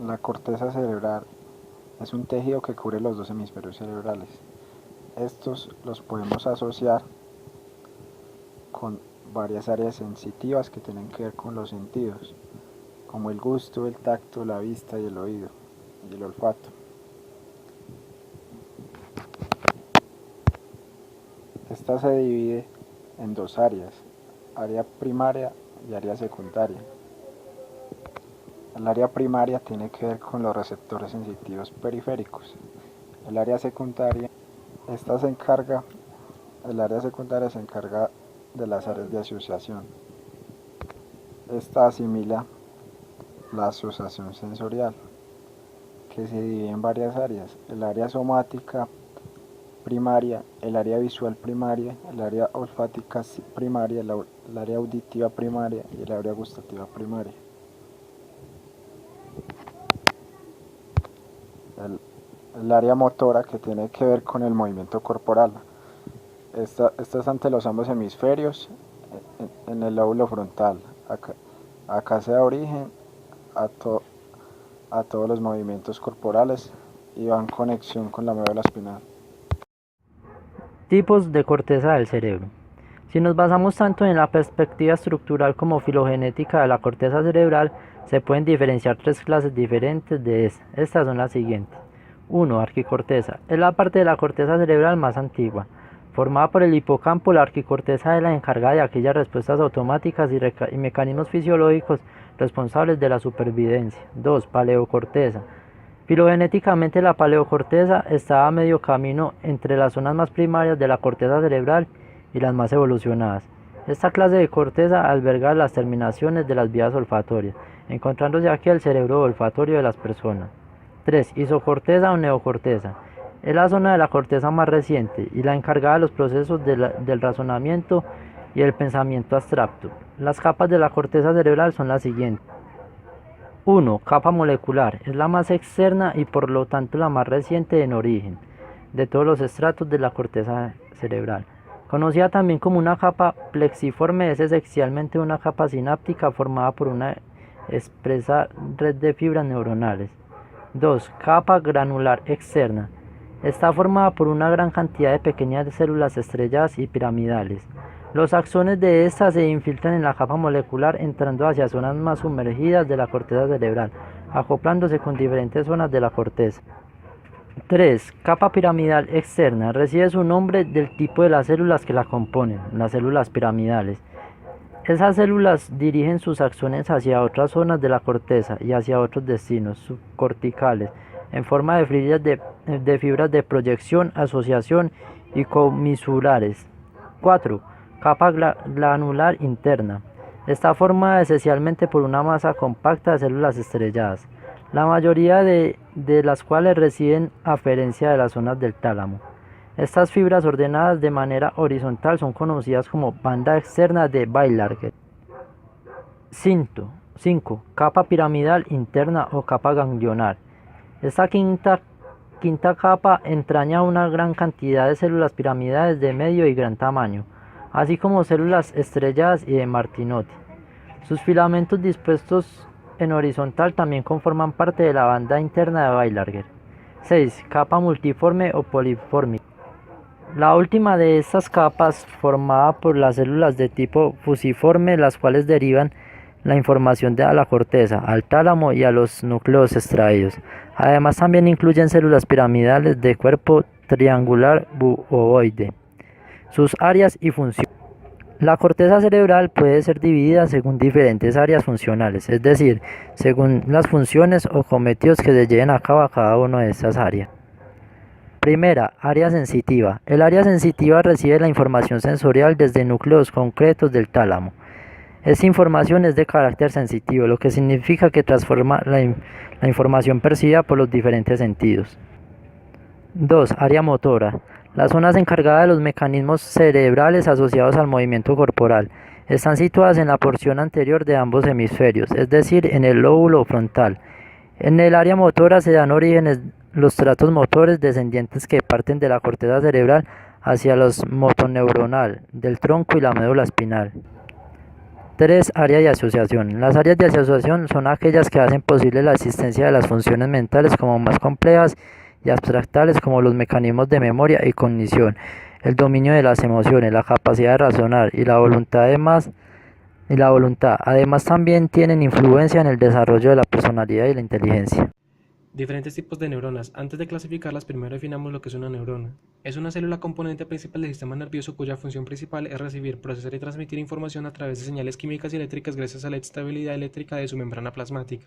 La corteza cerebral es un tejido que cubre los dos hemisferios cerebrales. Estos los podemos asociar con varias áreas sensitivas que tienen que ver con los sentidos, como el gusto, el tacto, la vista y el oído, y el olfato. Esta se divide en dos áreas, área primaria y área secundaria. El área primaria tiene que ver con los receptores sensitivos periféricos. El área secundaria, esta se encarga, el área secundaria se encarga de las áreas de asociación. Esta asimila la asociación sensorial, que se divide en varias áreas: el área somática primaria, el área visual primaria, el área olfática primaria, el área auditiva primaria y el área gustativa primaria. El área motora, que tiene que ver con el movimiento corporal. Esta es ante los ambos hemisferios en el lóbulo frontal. Acá se da origen a todos los movimientos corporales y va en conexión con la médula espinal. Tipos de corteza del cerebro. Si nos basamos tanto en la perspectiva estructural como filogenética de la corteza cerebral, se pueden diferenciar tres clases diferentes de esta. Estas son las siguientes. 1. Arquicorteza. Es la parte de la corteza cerebral más antigua. Formada por el hipocampo, la arquicorteza es la encargada de aquellas respuestas automáticas y mecanismos fisiológicos responsables de la supervivencia. 2. Paleocorteza. Filogenéticamente, la paleocorteza está a medio camino entre las zonas más primarias de la corteza cerebral y las más evolucionadas. Esta clase de corteza alberga las terminaciones de las vías olfatorias, encontrándose aquí el cerebro olfatorio de las personas. 3. Isocorteza o neocorteza. Es la zona de la corteza más reciente y la encargada de los procesos del razonamiento y el pensamiento abstracto. Las capas de la corteza cerebral son las siguientes. 1. Capa molecular. Es la más externa y por lo tanto la más reciente en origen de todos los estratos de la corteza cerebral. Conocida también como una capa plexiforme, es esencialmente una capa sináptica formada por una espesa red de fibras neuronales. 2. Capa granular externa. Está formada por una gran cantidad de pequeñas células estrelladas y piramidales. Los axones de estas se infiltran en la capa molecular entrando hacia zonas más sumergidas de la corteza cerebral, acoplándose con diferentes zonas de la corteza. 3. Capa piramidal externa. Recibe su nombre del tipo de las células que la componen, las células piramidales. Esas células dirigen sus axones hacia otras zonas de la corteza y hacia otros destinos subcorticales, en forma de fibras de proyección, asociación y comisurares. 4. Capa granular interna. Está formada esencialmente por una masa compacta de células estrelladas, la mayoría de las cuales reciben aferencia de las zonas del tálamo. Estas fibras ordenadas de manera horizontal son conocidas como banda externa de Weilarger. 5. Capa piramidal interna o capa ganglionar. Esta quinta capa entraña una gran cantidad de células piramidales de medio y gran tamaño, así como células estrelladas y de Martinotti. Sus filamentos dispuestos en horizontal también conforman parte de la banda interna de Weilarger. 6. Capa multiforme o poliforme. La última de estas capas, formada por las células de tipo fusiforme, las cuales derivan la información a la corteza, al tálamo y a los núcleos extraídos. Además, también incluyen células piramidales de cuerpo triangular u ovoide. Sus áreas y funciones. La corteza cerebral puede ser dividida según diferentes áreas funcionales, es decir, según las funciones o cometidos que se lleven a cabo a cada una de estas áreas. Primera, área sensitiva. El área sensitiva recibe la información sensorial desde núcleos concretos del tálamo. Esta información es de carácter sensitivo, lo que significa que transforma la información percibida por los diferentes sentidos. 2. Área motora. Las zonas encargadas de los mecanismos cerebrales asociados al movimiento corporal están situadas en la porción anterior de ambos hemisferios, es decir, en el lóbulo frontal. En el área motora se dan orígenes los tratos motores descendientes que parten de la corteza cerebral hacia los motoneuronal, del tronco y la médula espinal. 3. Área de asociación. Las áreas de asociación son aquellas que hacen posible la existencia de las funciones mentales como más complejas y abstractales como los mecanismos de memoria y cognición, el dominio de las emociones, la capacidad de razonar y la voluntad además también tienen influencia en el desarrollo de la personalidad y la inteligencia. Diferentes tipos de neuronas. Antes de clasificarlas, primero definamos lo que es una neurona. Es una célula componente principal del sistema nervioso cuya función principal es recibir, procesar y transmitir información a través de señales químicas y eléctricas gracias a la estabilidad eléctrica de su membrana plasmática.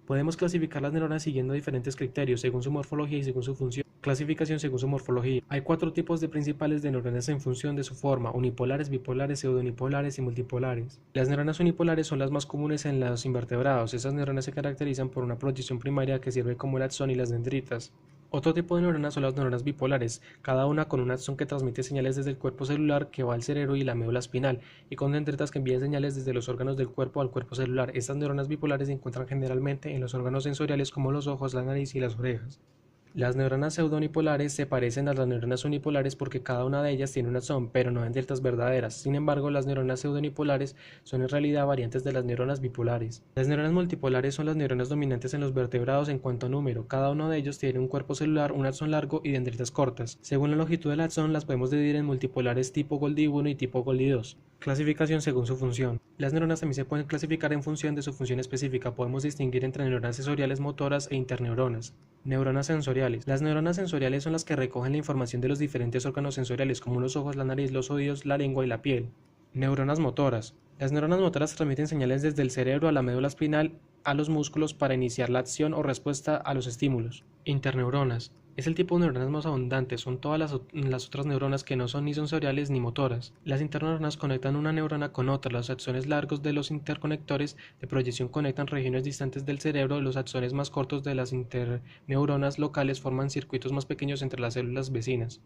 Podemos clasificar las neuronas siguiendo diferentes criterios, según su morfología y según su función. Clasificación según su morfología. Hay 4 tipos principales de neuronas en función de su forma: unipolares, bipolares, pseudounipolares y multipolares. Las neuronas unipolares son las más comunes en los invertebrados. Esas neuronas se caracterizan por una proyección primaria que sirve como el axón y las dendritas. Otro tipo de neuronas son las neuronas bipolares, cada una con un axón que transmite señales desde el cuerpo celular que va al cerebro y la médula espinal, y con dendritas que envían señales desde los órganos del cuerpo al cuerpo celular. Estas neuronas bipolares se encuentran generalmente en los órganos sensoriales como los ojos, la nariz y las orejas. Las neuronas pseudounipolares se parecen a las neuronas unipolares porque cada una de ellas tiene un axón, pero no dendritas verdaderas. Sin embargo, las neuronas pseudounipolares son en realidad variantes de las neuronas bipolares. Las neuronas multipolares son las neuronas dominantes en los vertebrados en cuanto a número. Cada uno de ellos tiene un cuerpo celular, un axón largo y dendritas cortas. Según la longitud del axón, las podemos dividir en multipolares tipo Golgi 1 y tipo Golgi 2. Clasificación según su función. Las neuronas también se pueden clasificar en función de su función específica. Podemos distinguir entre neuronas sensoriales motoras e interneuronas. Neuronas sensoriales. Las neuronas sensoriales son las que recogen la información de los diferentes órganos sensoriales como los ojos, la nariz, los oídos, la lengua y la piel. Neuronas motoras. Las neuronas motoras transmiten señales desde el cerebro a la médula espinal a los músculos para iniciar la acción o respuesta a los estímulos. Interneuronas. Es el tipo de neuronas más abundante, son todas las otras neuronas que no son ni sensoriales ni motoras. Las interneuronas conectan una neurona con otra, los axones largos de los interconectores de proyección conectan regiones distantes del cerebro, los axones más cortos de las interneuronas locales forman circuitos más pequeños entre las células vecinas.